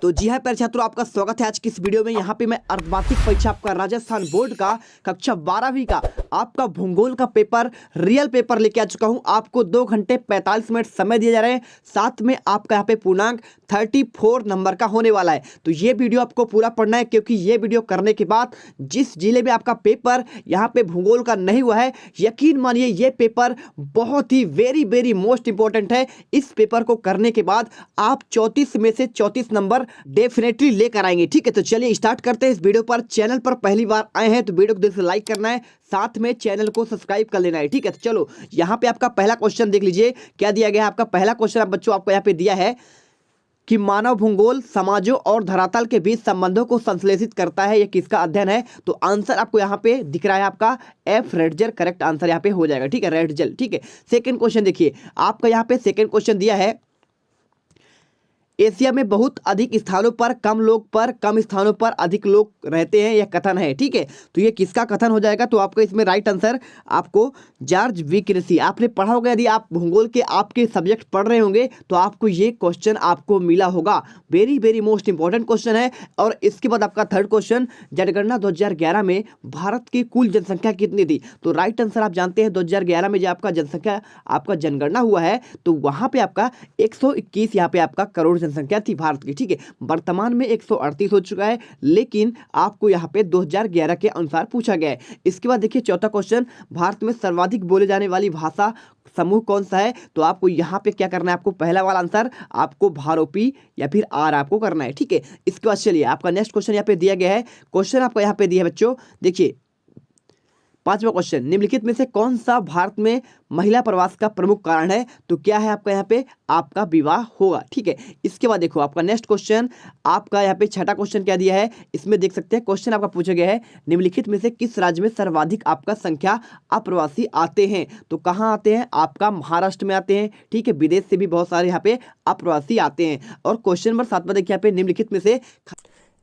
तो जी हाँ प्यारे छात्रों, आपका स्वागत है आज की इस वीडियो में। यहाँ पे मैं अर्धवार्षिक परीक्षा आपका राजस्थान बोर्ड का कक्षा 12वीं का आपका भूगोल का पेपर रियल पेपर लेके आ चुका हूँ। आपको 2 घंटे 45 मिनट समय दिए जा रहे हैं, साथ में आपका यहाँ पे पूर्णांक 34 नंबर का होने वाला है। तो ये वीडियो आपको पूरा पढ़ना है, क्योंकि ये वीडियो करने के बाद जिस जिले में आपका पेपर यहाँ पे भूगोल का नहीं हुआ है, यकीन मानिए ये पेपर बहुत ही वेरी मोस्ट इंपॉर्टेंट है। इस पेपर को करने के बाद आप 34 में से 34 नंबर डेफिनेटली लेकर आएंगे। ठीक है, तो चलिए स्टार्ट करते हैं इस वीडियो पर। चैनल पर पहली बार आए हैं तो वीडियो को दिल से लाइक करना है, साथ में चैनल को सब्सक्राइब कर लेना है। ठीक है, तो चलो यहाँ पे आपका पहला क्वेश्चन देख लीजिए क्या दिया गया है। आपका पहला क्वेश्चन आप बच्चों आपको यहाँ पे दिया है कि मानव भूगोल समाजों और धरातल के बीच संबंधों को संश्लेषित करता है, यह किसका अध्ययन है। तो आंसर आपको यहाँ पे दिख रहा है आपका एफ रेटजर, करेक्ट आंसर यहाँ पे हो जाएगा। ठीक है, रेटजल। ठीक है, सेकंड क्वेश्चन देखिए, आपका यहाँ पे सेकंड क्वेश्चन दिया है एशिया में बहुत अधिक स्थानों पर कम स्थानों पर अधिक लोग रहते हैं, यह कथन है। ठीक है, तो ये किसका कथन हो जाएगा। तो आपको इसमें राइट आंसर आपको जॉर्ज विक्रेसी, आपने पढ़ा होगा, यदि आप भूगोल के आपके सब्जेक्ट पढ़ रहे होंगे तो आपको ये क्वेश्चन आपको मिला होगा। वेरी मोस्ट इंपॉर्टेंट क्वेश्चन है। और इसके बाद आपका थर्ड क्वेश्चन, जनगणना 2011 में भारत की कुल जनसंख्या कितनी थी। तो राइट आंसर आप जानते हैं 2011 में जो आपका जनसंख्या आपका जनगणना हुआ है, तो वहां पे आपका 121 यहाँ पे आपका करोड़ जनसंख्या थी भारत की। ठीक है, वर्तमान में 138 हो चुका है, लेकिन आपको यहाँ पे 2011 के अनुसार पूछा गया है। इसके बाद देखिए चौथा क्वेश्चन, भारत में सर्वाधिक बोले जाने वाली भाषा समूह कौन सा है। तो आपको यहाँ पे क्या करना है, आपको पहला वाला आंसर आपको भारोपी या फिर आर आपको करना है। ठीक है, इसके बाद चलिए आपका नेक्स्ट क्वेश्चन यहाँ पे दिया गया है। क्वेश्चन आपको यहाँ पे दिया है बच्चों, देखिए पांचवा क्वेश्चन, निम्नलिखित में से कौन सा भारत में महिला प्रवास का प्रमुख कारण है। तो क्या है आपका यहाँ पे, आपका विवाह होगा। ठीक है, इसके बाद देखो आपका नेक्स्ट क्वेश्चन, आपका यहाँ पे छठा क्वेश्चन क्या दिया है, इसमें देख सकते हैं क्वेश्चन आपका पूछा गया है, निम्नलिखित में से किस राज्य में सर्वाधिक आपका संख्या अप्रवासी आते हैं। तो कहाँ आते हैं, आपका महाराष्ट्र में आते हैं। ठीक है, विदेश से भी बहुत सारे यहाँ पे अप्रवासी आते हैं। और क्वेश्चन नंबर 7 में देखिए यहाँ पे, निम्नलिखित में से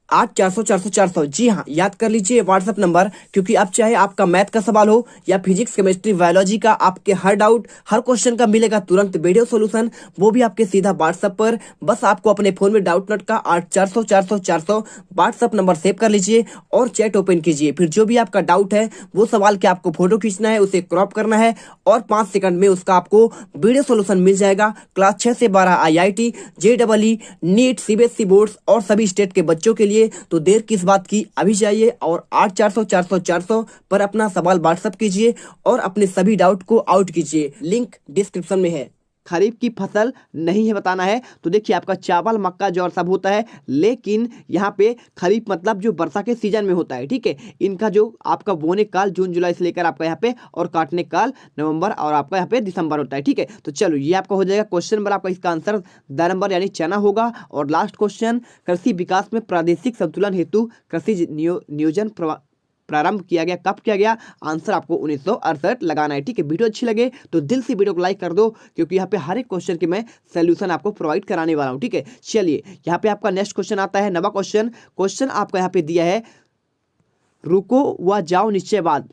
8400 जी हाँ, याद कर लीजिए व्हाट्सएप नंबर, क्योंकि अब चाहे आपका मैथ का सवाल हो या फिजिक्स केमिस्ट्री बायोलॉजी का, आपके हर डाउट हर क्वेश्चन का मिलेगा तुरंत वीडियो सॉल्यूशन, वो भी आपके सीधा व्हाट्सएप पर। बस आपको अपने फोन में डाउट नोट का 8400 व्हाट्सएप नंबर सेव कर लीजिए और चैट ओपन कीजिए। फिर जो भी आपका डाउट है वो सवाल के आपको फोटो खींचना है, उसे क्रॉप करना है और 5 सेकंड में उसका आपको वीडियो सोल्यूशन मिल जाएगा। क्लास 6 से 12 IIT, JEE, NEET, CBSE boards और सभी स्टेट के बच्चों के लिए। तो देर किस बात की, अभी जाइए और 8400 पर अपना सवाल व्हाट्सएप कीजिए और अपने सभी डाउट को आउट कीजिए। लिंक डिस्क्रिप्शन में है। खरीफ की फसल नहीं है बताना है। तो देखिए आपका चावल, मक्का, जौ सब होता है, लेकिन यहाँ पे खरीफ मतलब जो वर्षा के सीजन में होता है। ठीक है, इनका जो आपका बोने काल जून जुलाई से लेकर आपका यहाँ पे और काटने काल नवंबर और आपका यहाँ पे दिसंबर होता है। ठीक है, तो चलो ये आपका हो जाएगा क्वेश्चन नंबर, आपका इसका आंसर 2 नंबर यानी चना होगा। और लास्ट क्वेश्चन, कृषि विकास में प्रादेशिक संतुलन हेतु कृषि नियोजन प्रारंभ किया गया, कब किया गया। आंसर आपको 1968 लगाना है। ठीक है, वीडियो अच्छी लगे तो दिल से वीडियो को लाइक कर दो, क्योंकि यहाँ पे हर एक क्वेश्चन के मैं सोल्यूशन आपको प्रोवाइड कराने वाला हूँ। ठीक है, चलिए यहाँ पे आपका नेक्स्ट क्वेश्चन आता है, 9वां क्वेश्चन आपका यहाँ पे दिया है, रुको व जाओ निश्चयवाद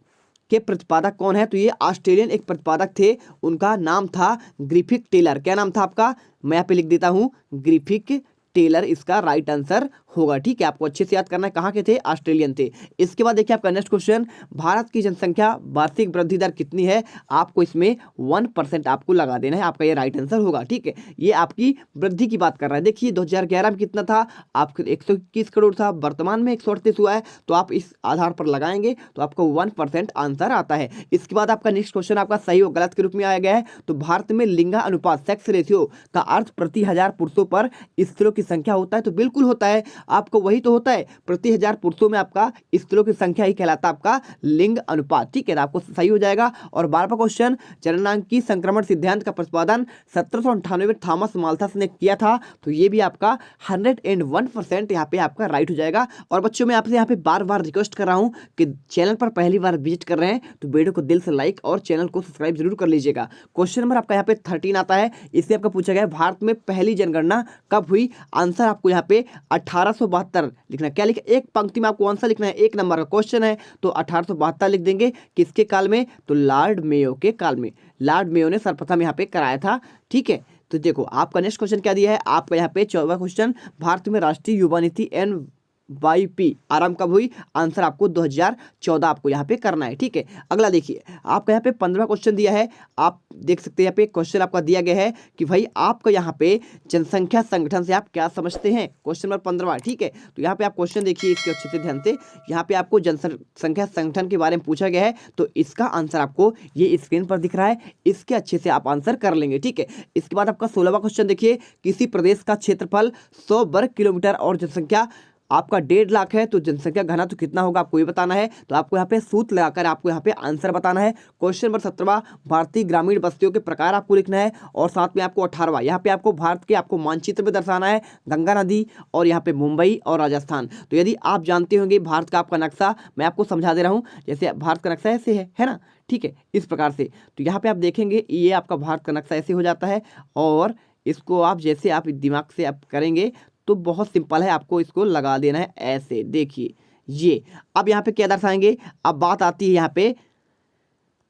के प्रतिपादक कौन है। तो ये ऑस्ट्रेलियन एक प्रतिपादक थे, उनका नाम था ग्रिफिथ टेलर। क्या नाम था आपका, मैं यहाँ पे लिख देता हूँ, ग्रिफिथ टेलर इसका राइट आंसर होगा। ठीक है, आपको अच्छे से याद करना है, कहाँ के थे, ऑस्ट्रेलियन थे। इसके बाद देखिए आपका नेक्स्ट क्वेश्चन, भारत की जनसंख्या वार्षिक वृद्धि दर कितनी है। आपको इसमें 1% आपको लगा देना है, आपका ये राइट आंसर होगा। ठीक है, ये आपकी वृद्धि की बात कर रहा है। देखिए 2011 में कितना था, आपको 121 करोड़ था, वर्तमान में 138 हुआ है। तो आप इस आधार पर लगाएंगे तो आपको 1% आंसर आता है। इसके बाद आपका नेक्स्ट क्वेश्चन आपका सही और गलत के रूप में आया गया है। तो भारत में लिंगा अनुपात सेक्स रेशियो का अर्थ प्रति 1000 पुरुषों पर स्त्रियों की संख्या होता है। तो बिल्कुल होता है, आपको वही तो होता है, प्रति 1000 पुरुषों में आपका स्त्रियों की संख्या ही कहलाता है आपका लिंग अनुपात। ठीक है, तो आपको सही हो जाएगा। और 12वां क्वेश्चन, जननांगी संक्रमण सिद्धांत का प्रतिपादन 1798 में थॉमस माल्थस ने किया था। तो ये भी आपका 101% यहाँ पे आपका राइट हो जाएगा। और बच्चों मैं आपसे यहाँ पे बार बार रिक्वेस्ट कर रहा हूँ कि चैनल पर पहली बार विजिट कर रहे हैं तो वीडियो को दिल से लाइक और चैनल को सब्सक्राइब जरूर कर लीजिएगा। क्वेश्चन नंबर आपका यहाँ पे 13 आता है, इससे आपका पूछा गया भारत में पहली जनगणना कब हुई। आंसर आपको यहाँ पे 1872 लिखना। क्या लिखा, एक पंक्ति में आपको आंसर लिखना है, 1 नंबर का क्वेश्चन है तो 1872 लिख देंगे। किसके काल में, तो लॉर्ड मेयो के काल में। लॉर्ड मेयो ने सर्वप्रथम यहाँ पे कराया था। ठीक है, तो देखो आपका नेक्स्ट क्वेश्चन क्या दिया है, आपका यहाँ पे 14वां क्वेश्चन, भारत में राष्ट्रीय युवा नीति NYP आरंभ कब हुई? आंसर आपको 2014 आपको यहाँ पे करना है। ठीक है, अगला देखिए आपका यहाँ पे 15वां क्वेश्चन दिया है, आप देख सकते हैं यहाँ पे क्वेश्चन आपका दिया गया है कि भाई आपका यहाँ पे जनसंख्या संगठन से आप क्या समझते हैं, क्वेश्चन नंबर 15। ठीक है, तो यहाँ पे आप क्वेश्चन देखिए इसके अच्छे से ध्यान से, यहाँ पे आपको जनसंख्या संगठन के बारे में पूछा गया है, तो इसका आंसर आपको ये स्क्रीन पर दिख रहा है, इसके अच्छे से आप आंसर कर लेंगे। ठीक है, इसके बाद आपका 16वां क्वेश्चन देखिए, किसी प्रदेश का क्षेत्रफल 100 वर्ग किलोमीटर और जनसंख्या आपका 1.5 लाख है, तो जनसंख्या घना तो कितना होगा आपको ये बताना है। तो आपको यहाँ पे सूत्र लगाकर आपको यहाँ पे आंसर बताना है। क्वेश्चन नंबर 17वां, भारतीय ग्रामीण बस्तियों के प्रकार आपको लिखना है, और साथ में आपको 18वां यहाँ पे आपको भारत के आपको मानचित्र में दर्शाना है, गंगा नदी और यहाँ पे मुंबई और राजस्थान। तो यदि आप जानते होंगे भारत का आपका नक्शा, मैं आपको समझा दे रहा हूँ, जैसे भारत का नक्शा ऐसे है ना, ठीक है, इस प्रकार से। तो यहाँ पे आप देखेंगे ये आपका भारत का नक्शा ऐसे हो जाता है, और इसको आप जैसे आप दिमाग से आप करेंगे तो बहुत सिंपल है, आपको इसको लगा देना है ऐसे। देखिए ये अब यहाँ पे क्या दर्शाएंगे, अब बात आती है यहाँ पे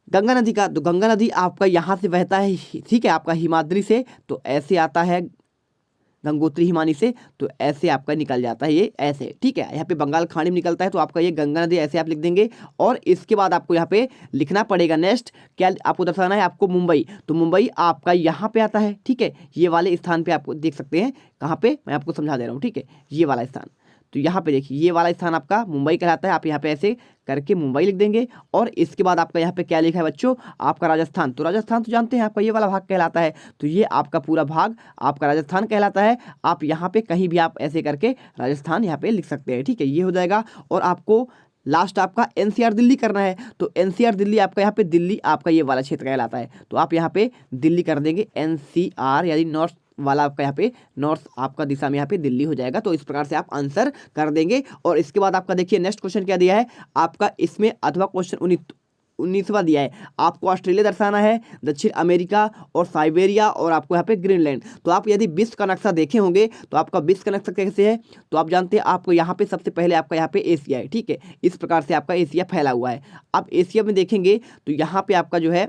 गंगा नदी का, तो गंगा नदी आपका यहाँ से बहता है, ठीक है, आपका हिमाद्री से, तो ऐसे आता है गंगोत्री हिमानी से, तो ऐसे आपका निकल जाता है ये ऐसे। ठीक है, यहाँ पे बंगाल खाड़ी में निकलता है, तो आपका ये गंगा नदी ऐसे आप लिख देंगे। और इसके बाद आपको यहाँ पे लिखना पड़ेगा नेक्स्ट क्या आपको दर्शाना है, आपको मुंबई, तो मुंबई आपका यहाँ पे आता है। ठीक है, ये वाले स्थान पे आपको देख सकते हैं, कहाँ पे मैं आपको समझा दे रहा हूँ। ठीक है, ये वाला स्थान, तो यहाँ पे देखिए ये वाला स्थान आपका मुंबई कहलाता है, आप यहाँ पे ऐसे करके मुंबई लिख देंगे। और इसके बाद आपका यहाँ पे क्या लिखा है बच्चों, आपका राजस्थान, तो राजस्थान तो जानते हैं आपका ये वाला भाग कहलाता है, तो ये आपका पूरा भाग आपका राजस्थान कहलाता है। आप यहाँ पे कहीं भी आप ऐसे करके राजस्थान यहाँ पे लिख सकते हैं। ठीक है, ये हो जाएगा। और आपको लास्ट आपका NCR दिल्ली करना है, तो NCR दिल्ली आपका यहाँ पे दिल्ली आपका ये वाला क्षेत्र कहलाता है, तो आप यहाँ पे दिल्ली कर देंगे, NCR यानी नॉर्थ वाला आपका यहाँ पे नॉर्थ आपका दिशा में यहाँ पे दिल्ली हो जाएगा। तो इस प्रकार से आप आंसर कर देंगे। और इसके बाद आपका देखिए नेक्स्ट क्वेश्चन क्या दिया है आपका, इसमें अथवा क्वेश्चन 19वां दिया है, आपको ऑस्ट्रेलिया दर्शाना है, दक्षिण अमेरिका और साइबेरिया और आपको यहाँ पे ग्रीनलैंड। तो आप यदि विश्व का नक्शा देखे होंगे, तो आपका विश्व का नक्शा कैसे है, तो आप जानते हैं आपको यहाँ पे सबसे पहले आपका यहाँ पे एशिया है। ठीक है, इस प्रकार से आपका एशिया फैला हुआ है। अब एशिया में देखेंगे तो यहाँ पे आपका जो है,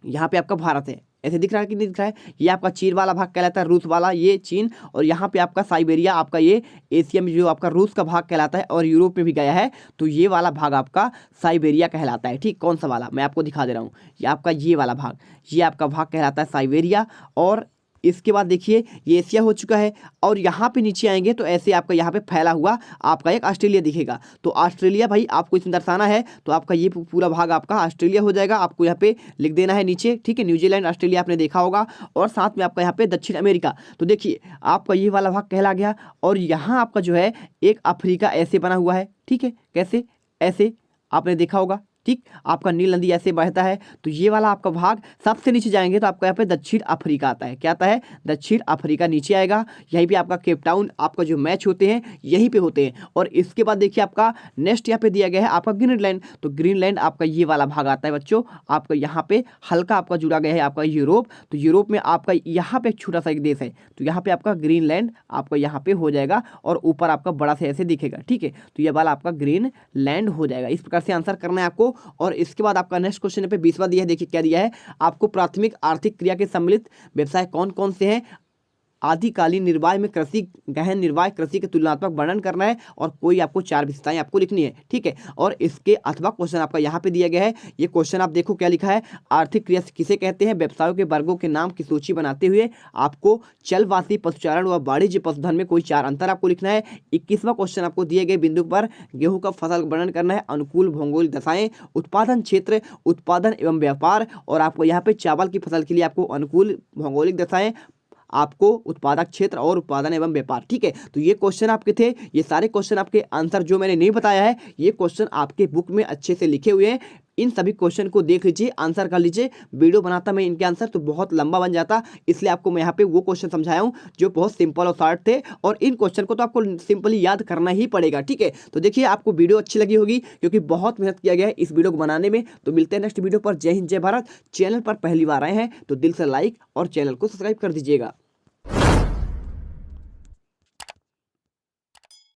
यहाँ पे आपका भारत है, ऐसे दिख रहा है कि नहीं दिख रहा है, ये आपका चीन वाला भाग कहलाता है, रूस वाला ये चीन, और यहाँ पे आपका साइबेरिया आपका ये एशिया में जो आपका रूस का भाग कहलाता है, और यूरोप में भी गया है, तो ये वाला भाग आपका साइबेरिया कहलाता है। ठीक, कौन सा वाला मैं आपको दिखा दे रहा हूँ, ये आपका ये वाला भाग, ये आपका भाग कहलाता है साइबेरिया। और इसके बाद देखिए ये एशिया हो चुका है, और यहाँ पे नीचे आएंगे तो ऐसे आपका यहाँ पे फैला हुआ आपका एक ऑस्ट्रेलिया दिखेगा, तो ऑस्ट्रेलिया भाई आपको इसमें दर्शाना है, तो आपका ये पूरा भाग आपका ऑस्ट्रेलिया हो जाएगा, आपको यहाँ पे लिख देना है नीचे। ठीक है, न्यूजीलैंड ऑस्ट्रेलिया आपने देखा होगा, और साथ में आपका यहाँ पे दक्षिण अमेरिका, तो देखिए आपका ये वाला भाग कहला गया। और यहाँ आपका जो है एक अफ्रीका ऐसे बना हुआ है। ठीक है, कैसे, ऐसे आपने देखा होगा। ठीक, आपका नील नदी ऐसे बहता है, तो ये वाला आपका भाग सबसे नीचे जाएंगे तो आपका यहाँ पे दक्षिण अफ्रीका आता है। क्या आता है, दक्षिण अफ्रीका नीचे आएगा। यहीं पे आपका केप टाउन आपका जो मैच होते हैं यहीं पे होते हैं। और इसके बाद देखिए आपका नेक्स्ट यहाँ पे दिया गया है आपका ग्रीनलैंड, तो ग्रीनलैंड आपका ये वाला भाग आता है बच्चों, आपका यहाँ पे हल्का आपका जुड़ा गया है आपका यूरोप, तो यूरोप में आपका यहाँ पे एक छोटा सा एक देश है, तो यहाँ पे आपका ग्रीनलैंड आपका यहाँ पे हो जाएगा, और ऊपर आपका बड़ा से ऐसे दिखेगा। ठीक है, तो ये वाला आपका ग्रीनलैंड हो जाएगा। इस प्रकार से आंसर करना है आपको। और इसके बाद आपका नेक्स्ट क्वेश्चन पे 20वां दिया है, देखिए क्या दिया है आपको, प्राथमिक आर्थिक क्रिया के सम्मिलित व्यवसाय कौन कौन से हैं, आदिकालीन निर्वाह में कृषि, गहन निर्वाह कृषि के तुलनात्मक वर्णन करना है, और कोई आपको 4 विशेषताएं आपको लिखनी है। ठीक है, और इसके अथवा क्वेश्चन आपका यहाँ पे दिया गया है, ये क्वेश्चन आप देखो क्या लिखा है, आर्थिक क्रिया किसे कहते हैं, व्यवसायों के वर्गों के नाम की सूची बनाते हुए आपको चलवासी पशुचारण व वाणिज्य पशुधन में कोई 4 अंतर आपको लिखना है। 21वां क्वेश्चन आपको दिए गए बिंदु पर गेहूं का फसल वर्णन करना है, अनुकूल भौगोलिक दशाएं, उत्पादन क्षेत्र, उत्पादन एवं व्यापार, और आपको यहाँ पे चावल की फसल के लिए आपको अनुकूल भौगोलिक दशाएं, आपको उत्पादक क्षेत्र और उत्पादन एवं व्यापार। ठीक है, तो ये क्वेश्चन आपके थे, ये सारे क्वेश्चन आपके आंसर जो मैंने नहीं बताया है, ये क्वेश्चन आपके बुक में अच्छे से लिखे हुए हैं। इन सभी क्वेश्चन को देख लीजिए, आंसर कर लीजिए। वीडियो बनाता मैं इनके आंसर तो बहुत लंबा बन जाता, इसलिए आपको मैं यहाँ पे वो क्वेश्चन समझाया हूँ जो बहुत सिंपल और शॉर्ट थे, और इन क्वेश्चन को तो आपको सिंपली याद करना ही पड़ेगा। ठीक है, तो देखिए आपको वीडियो अच्छी लगी होगी, क्योंकि बहुत मेहनत किया गया है इस वीडियो को बनाने में। तो मिलते हैं नेक्स्ट वीडियो पर। जय हिंद, जय भारत। चैनल पर पहली बार आए हैं तो दिल से लाइक और चैनल को सब्सक्राइब कर दीजिएगा।